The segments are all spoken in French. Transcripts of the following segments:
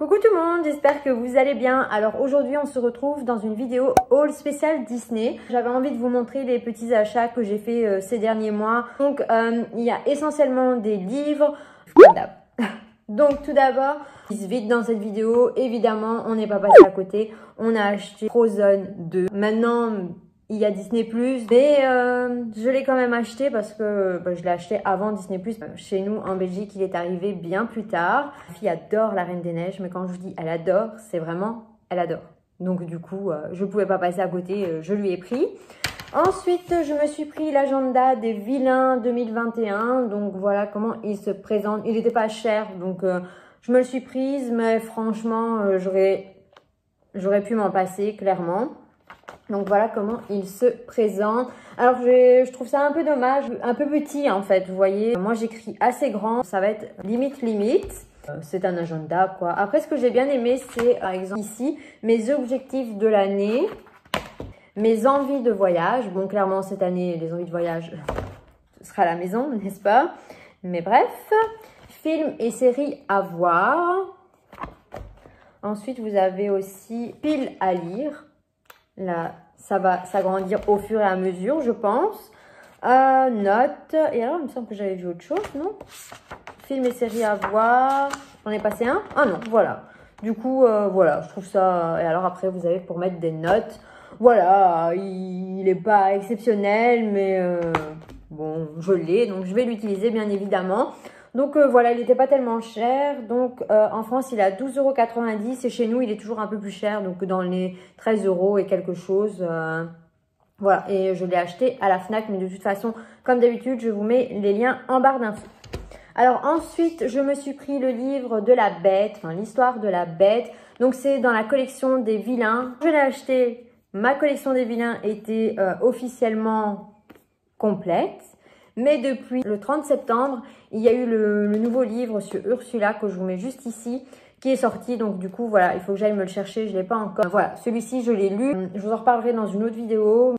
Coucou tout le monde, j'espère que vous allez bien. Alors aujourd'hui on se retrouve dans une vidéo haul spécial Disney. J'avais envie de vous montrer les petits achats que j'ai fait ces derniers mois. Donc il y a essentiellement des livres. Donc tout d'abord, vite dans cette vidéo, évidemment on n'est pas passé à côté. On a acheté Frozen 2. Maintenant il y a Disney+, mais je l'ai quand même acheté parce que je l'ai acheté avant Disney+. Chez nous, en Belgique, il est arrivé bien plus tard. Ma fille adore La Reine des Neiges, mais quand je vous dis elle adore, c'est vraiment elle adore. Donc du coup, je ne pouvais pas passer à côté, je lui ai pris. Ensuite, je me suis pris l'agenda des vilains 2021. Donc voilà comment il se présente. Il n'était pas cher, donc je me le suis prise, mais franchement, j'aurais pu m'en passer, clairement. Donc voilà comment il se présente. Alors je trouve ça un peu dommage, un peu petit en fait, vous voyez. Moi j'écris assez grand, ça va être limite. C'est un agenda quoi. Après ce que j'ai bien aimé c'est par exemple ici, mes objectifs de l'année, mes envies de voyage. Bon clairement cette année les envies de voyage, ce sera à la maison, n'est-ce pas? Mais bref, films et séries à voir. Ensuite vous avez aussi piles à lire. Là, ça va s'agrandir au fur et à mesure, je pense. Notes. Et alors, il me semble que j'avais vu autre chose, non? Films et séries à voir. J'en ai passé un? Ah non, voilà. Du coup, voilà, je trouve ça... Et alors après, vous avez pour mettre des notes. Voilà, il n'est pas exceptionnel, mais bon, je l'ai. Donc, je vais l'utiliser, bien évidemment. Donc voilà, il n'était pas tellement cher. Donc en France, il est à 12,90 € et chez nous, il est toujours un peu plus cher. Donc dans les 13 € et quelque chose. Voilà, et je l'ai acheté à la Fnac. Mais de toute façon, comme d'habitude, je vous mets les liens en barre d'infos. Alors ensuite, je me suis pris le livre de la Bête, enfin l'histoire de la Bête. Donc c'est dans la collection des vilains. Je l'ai acheté, ma collection des vilains était officiellement complète. Mais depuis le 30 septembre, il y a eu le nouveau livre sur Ursula que je vous mets juste ici, qui est sorti. Donc du coup, voilà, il faut que j'aille me le chercher. Je ne l'ai pas encore. Voilà, celui-ci, je l'ai lu. Je vous en reparlerai dans une autre vidéo.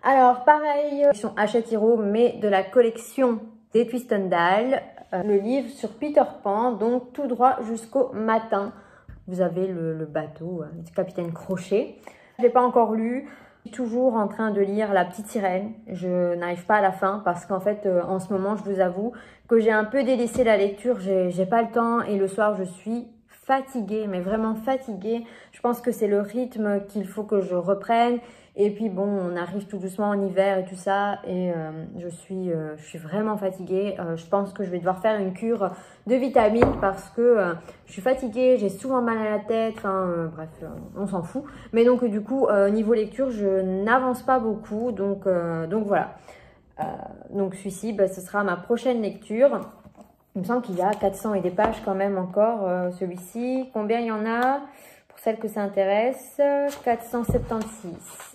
Alors, pareil, collection Hachette Hero, mais de la collection des Twistendal. Le livre sur Peter Pan, donc tout droit jusqu'au matin. Vous avez le bateau du Capitaine Crochet. Je ne l'ai pas encore lu. Je suis toujours en train de lire La Petite Sirène. Je n'arrive pas à la fin parce qu'en fait, en ce moment, je vous avoue que j'ai un peu délaissé la lecture. J'ai pas le temps et le soir, je suis fatiguée, mais vraiment fatiguée. Je pense que c'est le rythme qu'il faut que je reprenne. Et puis bon, on arrive tout doucement en hiver et tout ça. Et je suis vraiment fatiguée. Je pense que je vais devoir faire une cure de vitamines parce que je suis fatiguée. J'ai souvent mal à la tête. Enfin, bref, on s'en fout. Mais donc du coup, niveau lecture, je n'avance pas beaucoup. Donc voilà. Donc celui-ci, ce sera ma prochaine lecture. Il me semble qu'il y a 400 et des pages quand même encore. Celui-ci, combien il y en a ? Pour celles que ça intéresse, 476.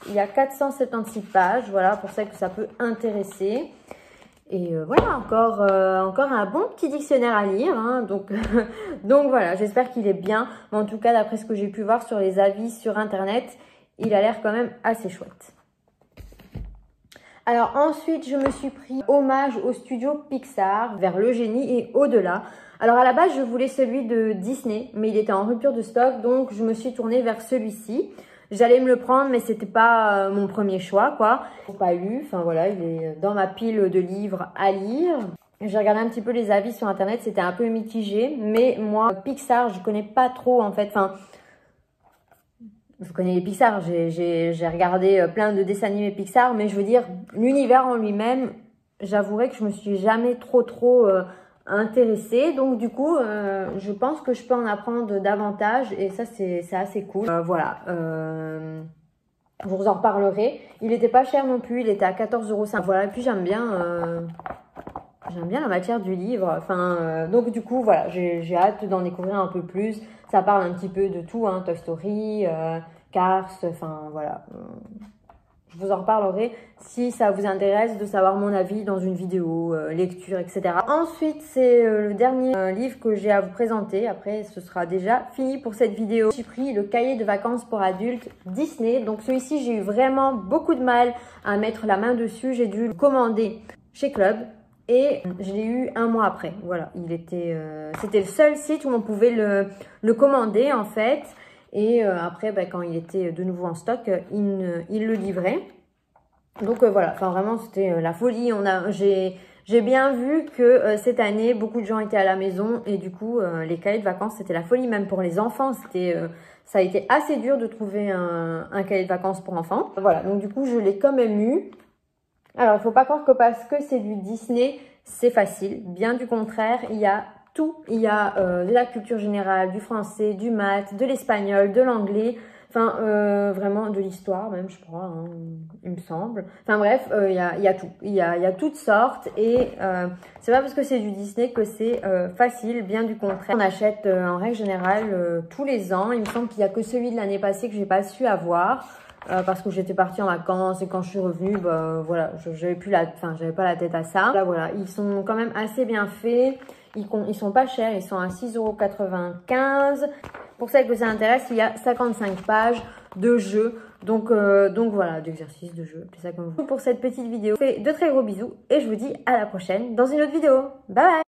Il y a 476 pages, voilà, pour celles que ça peut intéresser. Et voilà, encore un bon petit dictionnaire à lire. Hein, donc voilà, j'espère qu'il est bien. Mais en tout cas, d'après ce que j'ai pu voir sur les avis sur Internet, il a l'air quand même assez chouette. Alors ensuite, je me suis pris hommage au studio Pixar, vers le génie et au-delà. Alors à la base, je voulais celui de Disney, mais il était en rupture de stock, donc je me suis tournée vers celui-ci. J'allais me le prendre, mais c'était pas mon premier choix, quoi. Je l'ai pas lu, enfin voilà, il est dans ma pile de livres à lire. J'ai regardé un petit peu les avis sur Internet, c'était un peu mitigé, mais moi, Pixar, je connais pas trop en fait, enfin... Je connais les Pixar, j'ai regardé plein de dessins animés Pixar, mais je veux dire, l'univers en lui-même, j'avouerai que je me suis jamais trop intéressée. Donc du coup, je pense que je peux en apprendre davantage et ça, c'est assez cool. Voilà, je vous en reparlerai. Il n'était pas cher non plus, il était à 14,50 €. Voilà, et puis j'aime bien la matière du livre. Enfin, donc du coup, voilà, j'ai hâte d'en découvrir un peu plus. Ça parle un petit peu de tout, hein, Toy Story, Cars, enfin voilà. Je vous en reparlerai si ça vous intéresse de savoir mon avis dans une vidéo, lecture, etc. Ensuite, c'est le dernier livre que j'ai à vous présenter. Après, ce sera déjà fini pour cette vidéo. J'ai pris le cahier de vacances pour adultes Disney. Donc celui-ci, j'ai eu vraiment beaucoup de mal à mettre la main dessus. J'ai dû le commander chez Club. et je l'ai eu un mois après. Voilà, c'était le seul site où on pouvait le commander en fait. Et après, quand il était de nouveau en stock, il le livrait. Donc voilà, enfin vraiment c'était la folie. J'ai bien vu que cette année, beaucoup de gens étaient à la maison et du coup, les cahiers de vacances, c'était la folie. Même pour les enfants, ça a été assez dur de trouver un cahier de vacances pour enfants. Voilà, donc du coup, je l'ai quand même eu. Alors, il ne faut pas croire que parce que c'est du Disney, c'est facile. Bien du contraire, il y a tout. Il y a de la culture générale, du français, du maths, de l'espagnol, de l'anglais. Enfin, vraiment de l'histoire même, je crois, hein, il me semble. Enfin bref, il y a tout. Il y a toutes sortes et c'est pas parce que c'est du Disney que c'est facile, bien du contraire. On achète en règle générale tous les ans. Il me semble qu'il n'y a que celui de l'année passée que j'ai pas su avoir. Parce que j'étais partie en vacances et quand je suis revenue, voilà, j'avais pas la tête à ça. Là, voilà, ils sont quand même assez bien faits. Ils sont pas chers, ils sont à 6,95 €. Pour celles que ça intéresse, il y a 55 pages de jeux. Donc voilà, d'exercices, de jeux, c'est ça comme vous. Pour cette petite vidéo, je vous fais de très gros bisous et je vous dis à la prochaine dans une autre vidéo. Bye bye!